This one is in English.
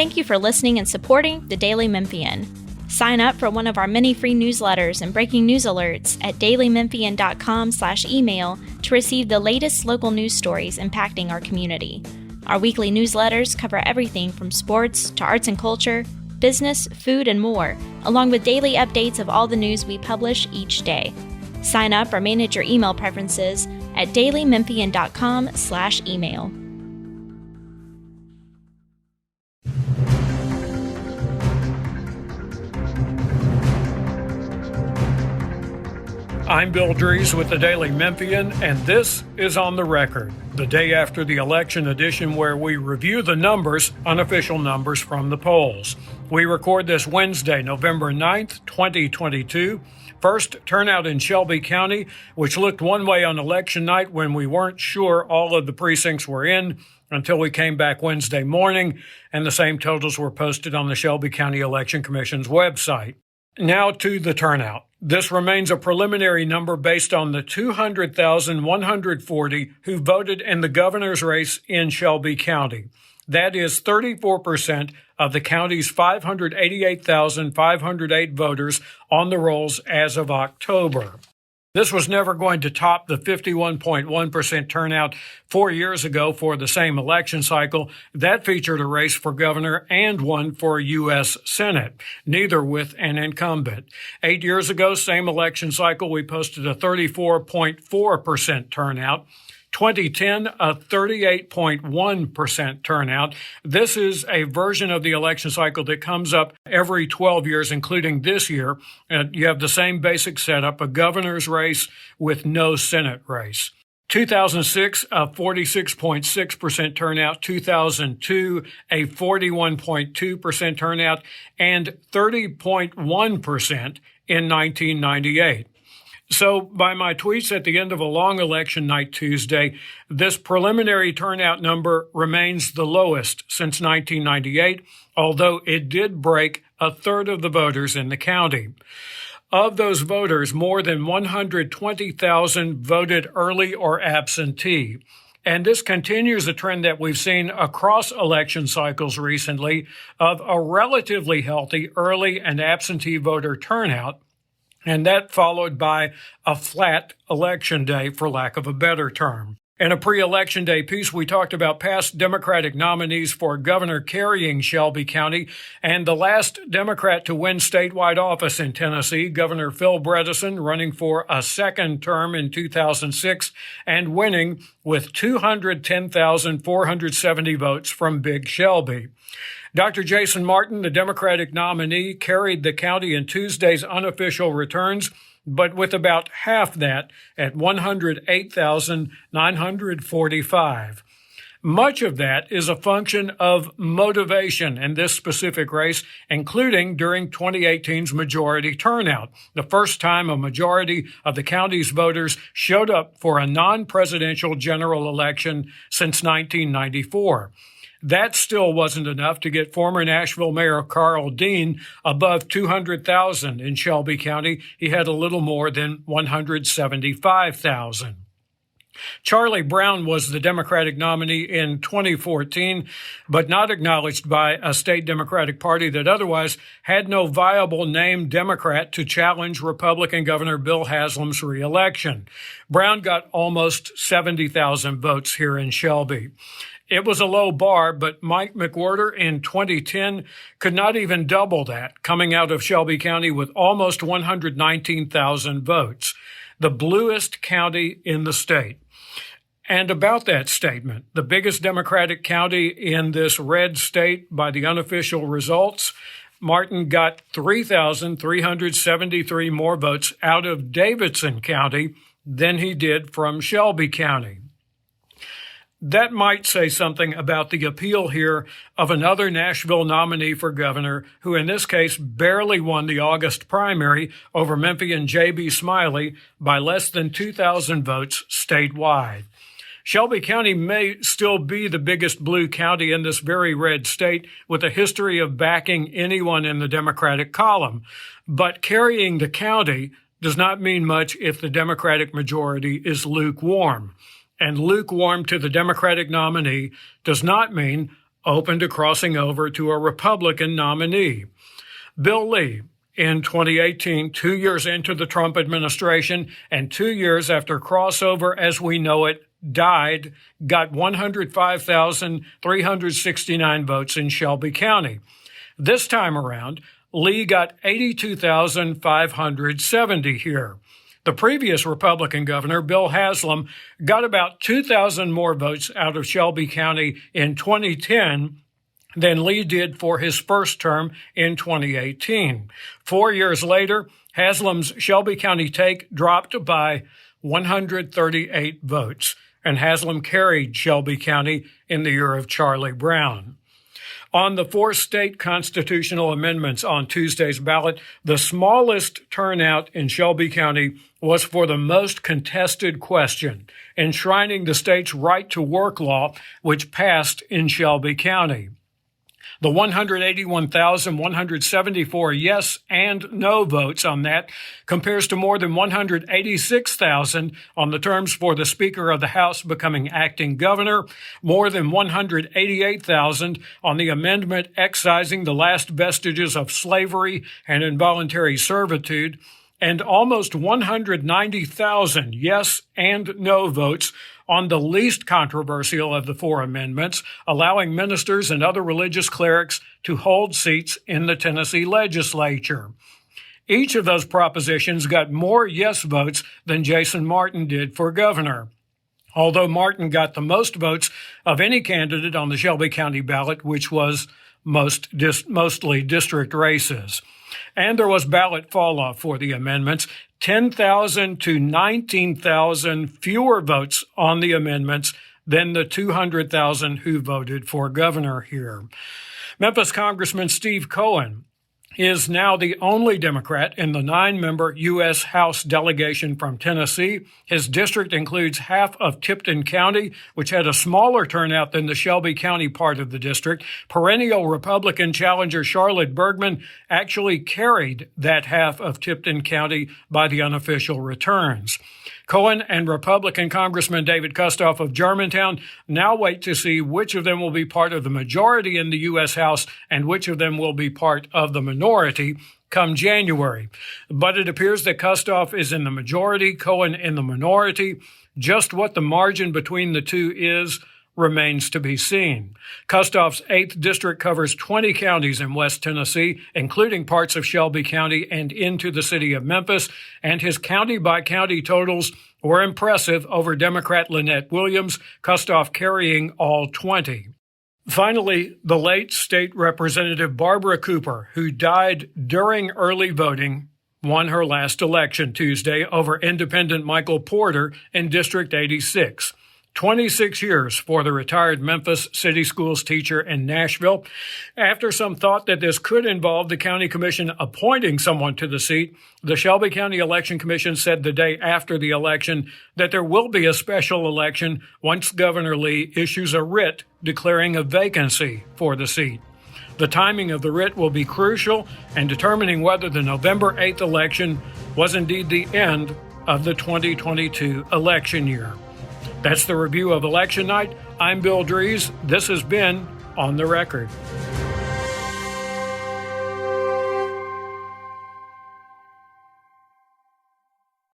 Thank you for listening and supporting the Daily Memphian. Sign up for one of our many free newsletters and breaking news alerts at dailymemphian.com/email to receive the latest local news stories impacting our community. Our weekly newsletters cover everything from sports to arts and culture, business, food, and more, along with daily updates of all the news we publish each day. Sign up or manage your email preferences at dailymemphian.com/email. I'm Bill Dries with the Daily Memphian, and this is On the Record, the day after the election edition where we review the numbers, unofficial numbers from the polls. We record this Wednesday, November 9th, 2022. First, turnout in Shelby County, which looked one way on election night when we weren't sure all of the precincts were in until we came back Wednesday morning, and the same totals were posted on the Shelby County Election Commission's website. Now to the turnout. This remains a preliminary number based on the 200,140 who voted in the governor's race in Shelby County. That is 34% of the county's 588,508 voters on the rolls as of October. This was never going to top the 51.1% turnout 4 years ago for the same election cycle. That featured a race for governor and one for U.S. Senate, neither with an incumbent. 8 years ago, same election cycle, we posted a 34.4% turnout. 2010, a 38.1% turnout. This is a version of the election cycle that comes up every 12 years, including this year. And you have the same basic setup, a governor's race with no Senate race. 2006, a 46.6% turnout. 2002, a 41.2% turnout, and 30.1% in 1998. So by my tweets at the end of a long election night Tuesday, this preliminary turnout number remains the lowest since 1998, although it did break a third of the voters in the county. Of those voters, more than 120,000 voted early or absentee. And this continues a trend that we've seen across election cycles recently of a relatively healthy early and absentee voter turnout, and that followed by a flat election day, for lack of a better term. In a pre-election day piece, we talked about past Democratic nominees for governor carrying Shelby County, and the last Democrat to win statewide office in Tennessee, Governor Phil Bredesen, running for a second term in 2006 and winning with 210,470 votes from Big Shelby. Dr. Jason Martin, the Democratic nominee, carried the county in Tuesday's unofficial returns, but with about half that at 108,945. Much of that is a function of motivation in this specific race, including during 2018's majority turnout, the first time a majority of the county's voters showed up for a non-presidential general election since 1994. That still wasn't enough to get former Nashville Mayor Carl Dean above 200,000 in Shelby County. He had a little more than 175,000. Charlie Brown was the Democratic nominee in 2014, but not acknowledged by a state Democratic Party that otherwise had no viable named Democrat to challenge Republican Governor Bill Haslam's reelection. Brown got almost 70,000 votes here in Shelby. It was a low bar, but Mike McWhorter in 2010 could not even double that, coming out of Shelby County with almost 119,000 votes, the bluest county in the state. And about that statement, the biggest Democratic county in this red state by the unofficial results, Martin got 3,373 more votes out of Davidson County than he did from Shelby County. That might say something about the appeal here of another Nashville nominee for governor, who in this case barely won the August primary over Memphian J.B. Smiley by less than 2,000 votes statewide. Shelby County may still be the biggest blue county in this very red state with a history of backing anyone in the Democratic column, but carrying the county does not mean much if the Democratic majority is lukewarm. And lukewarm to the Democratic nominee does not mean open to crossing over to a Republican nominee. Bill Lee, in 2018, 2 years into the Trump administration and 2 years after crossover as we know it died, got 105,369 votes in Shelby County. This time around, Lee got 82,570 here. The previous Republican governor, Bill Haslam, got about 2,000 more votes out of Shelby County in 2010 than Lee did for his first term in 2018. 4 years later, Haslam's Shelby County take dropped by 138 votes, and Haslam carried Shelby County in the year of Charlie Brown. On the 4 state constitutional amendments on Tuesday's ballot, the smallest turnout in Shelby County was for the most contested question, enshrining the state's right to work law, which passed in Shelby County. The 181,174 yes and no votes on that compares to more than 186,000 on the terms for the Speaker of the House becoming acting governor, more than 188,000 on the amendment excising the last vestiges of slavery and involuntary servitude, and almost 190,000 yes and no votes on the least controversial of the 4 amendments, allowing ministers and other religious clerics to hold seats in the Tennessee legislature. Each of those propositions got more yes votes than Jason Martin did for governor, although Martin got the most votes of any candidate on the Shelby County ballot, which was mostly district races. And there was ballot falloff for the amendments, 10,000 to 19,000 fewer votes on the amendments than the 200,000 who voted for governor here. Memphis Congressman Steve Cohen is now the only Democrat in the 9-member U.S. House delegation from Tennessee. His district includes half of Tipton County, which had a smaller turnout than the Shelby County part of the district. Perennial Republican challenger Charlotte Bergman actually carried that half of Tipton County by the unofficial returns. Cohen and Republican Congressman David Kustoff of Germantown now wait to see which of them will be part of the majority in the U.S. House and which of them will be part of the minority come January. But it appears that Kustoff is in the majority, Cohen in the minority. Just what the margin between the two is remains to be seen. Kustoff's 8th district covers 20 counties in West Tennessee, including parts of Shelby County and into the city of Memphis, and his county-by-county totals were impressive over Democrat Lynette Williams, Kustoff carrying all 20. Finally, the late state representative Barbara Cooper, who died during early voting, won her last election Tuesday over independent Michael Porter in District 86. 26 years for the retired Memphis City Schools teacher in Nashville. After some thought that this could involve the county commission appointing someone to the seat, the Shelby County Election Commission said the day after the election that there will be a special election once Governor Lee issues a writ declaring a vacancy for the seat. The timing of the writ will be crucial in determining whether the November 8th election was indeed the end of the 2022 election year. That's the review of election night. I'm Bill Dries. This has been On the Record.